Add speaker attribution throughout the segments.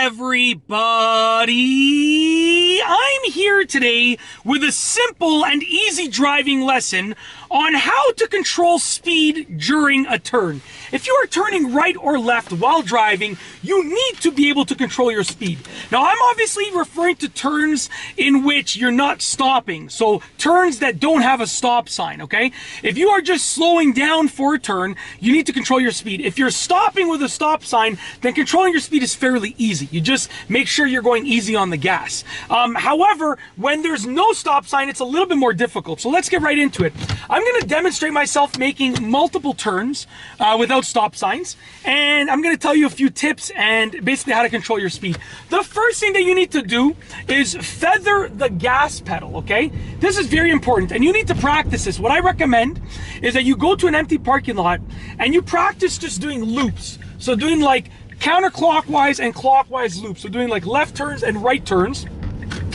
Speaker 1: everybody! I'm here today with a simple and easy driving lesson on how to control speed during a turn. If you are turning right or left while driving, you need to be able to control your speed. Now, I'm obviously referring to turns in which you're not stopping, so turns that don't have a stop sign, okay? If you are just slowing down for a turn, you need to control your speed. If you're stopping with a stop sign, then controlling your speed is fairly easy. You just make sure you're going easy on the gas. However, when there's no stop sign, it's a little bit more difficult. So let's get right into it. I'm going to demonstrate myself making multiple turns without stop signs, and I'm going to tell you a few tips and basically how to control your speed. The first thing that you need to do is feather the gas pedal, okay? This is very important, and you need to practice this. What I recommend is that you go to an empty parking lot and you practice just doing loops. So doing like counterclockwise and clockwise loops. So doing like left turns and right turns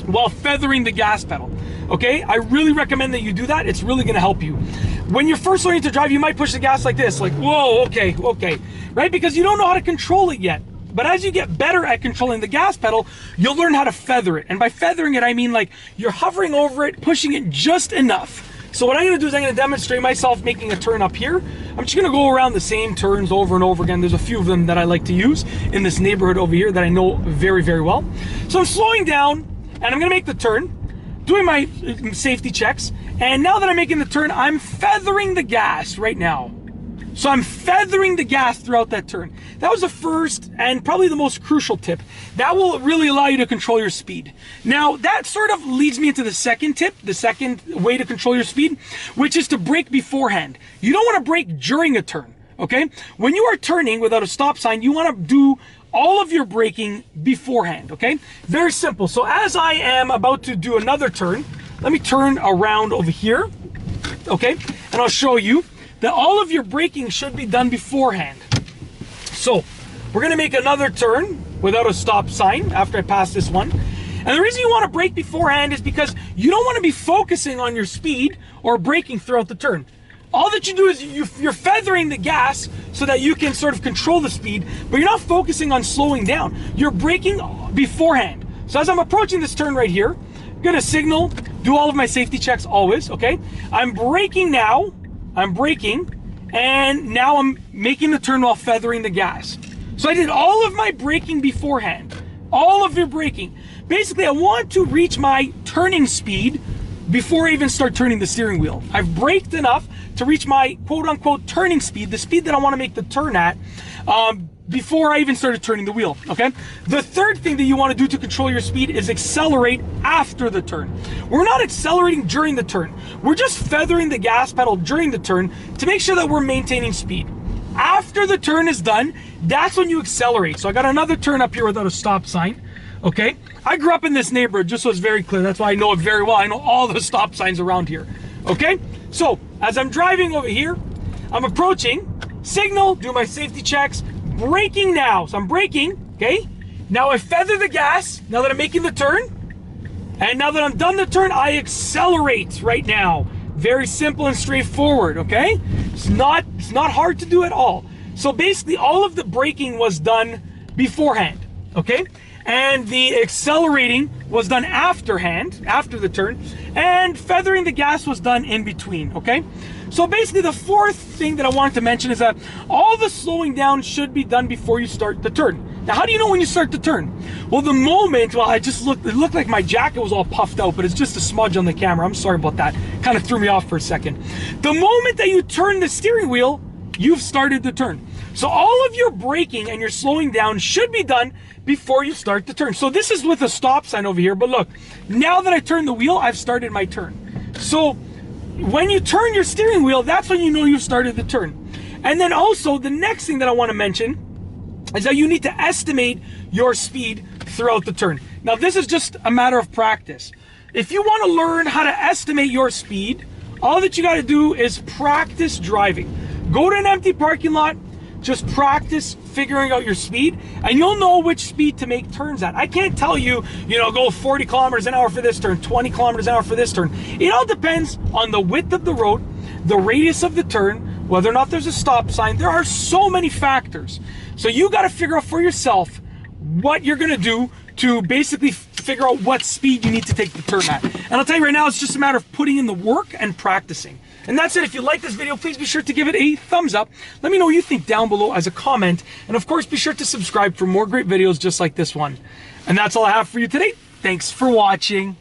Speaker 1: while feathering the gas pedal. Okay, I really recommend that you do that. It's really gonna help you. When you're first learning to drive, you might push the gas like this, like, whoa, okay, right? Because you don't know how to control it yet. But as you get better at controlling the gas pedal, you'll learn how to feather it. And by feathering it, I mean like you're hovering over it, pushing it just enough. So what I'm gonna do is I'm gonna demonstrate myself making a turn up here. I'm just gonna go around the same turns over and over again. There's a few of them that I like to use in this neighborhood over here that I know very, very well. So I'm slowing down and I'm gonna make the turn, doing my safety checks. And now that I'm making the turn, I'm feathering the gas right now. So I'm feathering the gas throughout that turn. That was the first and probably the most crucial tip. That will really allow you to control your speed. Now, that sort of leads me into the second tip, the second way to control your speed, which is to brake beforehand. You don't want to brake during a turn, okay? When you are turning without a stop sign, you want to do all of your braking beforehand, okay? Very simple. So as I am about to do another turn, let me turn around over here, okay? And I'll show you that all of your braking should be done beforehand. So we're gonna make another turn without a stop sign after I pass this one. And the reason you wanna brake beforehand is because you don't wanna be focusing on your speed or braking throughout the turn. All that you do is you're feathering the gas so that you can sort of control the speed, but you're not focusing on slowing down. You're braking beforehand. So as I'm approaching this turn right here, I'm gonna signal, do all of my safety checks always, okay? I'm braking now, I'm braking, and now I'm making the turn while feathering the gas. So I did all of my braking beforehand, all of your braking. Basically, I want to reach my turning speed before I even start turning the steering wheel. I've braked enough to reach my quote-unquote turning speed, the speed that I want to make the turn at, before I even started turning the wheel, okay? The third thing that you want to do to control your speed is accelerate after the turn. We're not accelerating during the turn. We're just feathering the gas pedal during the turn to make sure that we're maintaining speed. After the turn is done, that's when you accelerate. So I got another turn up here without a stop sign, okay? I grew up in this neighborhood, just so it's very clear. That's why I know it very well. I know all the stop signs around here, okay? So as I'm driving over here, I'm approaching, signal, do my safety checks, braking now. So I'm braking, okay? Now I feather the gas, now that I'm making the turn. And now that I'm done the turn, I accelerate right now. Very simple and straightforward, okay? It's not hard to do at all. So basically all of the braking was done beforehand, okay? And the accelerating was done after the turn, and feathering the gas was done in between, okay? So basically the fourth thing that I wanted to mention is that all the slowing down should be done before you start the turn. Now, how do you know when you start the turn? Well, the moment, it looked like my jacket was all puffed out, but it's just a smudge on the camera. I'm sorry about that. Kind of threw me off for a second. The moment that you turn the steering wheel, you've started the turn. So all of your braking and your slowing down should be done before you start the turn. So this is with a stop sign over here, but look, now that I turned the wheel, I've started my turn. So when you turn your steering wheel, that's when you know you've started the turn. And then also, the next thing that I want to mention is that you need to estimate your speed throughout the turn. Now, this is just a matter of practice. If you want to learn how to estimate your speed, all that you got to do is practice driving. Go to an empty parking lot, just practice figuring out your speed, and you'll know which speed to make turns at. I can't tell you, go 40 kilometers an hour for this turn, 20 kilometers an hour for this turn. It all depends on the width of the road, the radius of the turn, whether or not there's a stop sign. There are so many factors. So you got to figure out for yourself what you're gonna do to basically figure out what speed you need to take the turn at. And I'll tell you right now, it's just a matter of putting in the work and practicing. And that's it. If you like this video, please be sure to give it a thumbs up. Let me know what you think down below as a comment. And of course, be sure to subscribe for more great videos just like this one. And that's all I have for you today. Thanks for watching.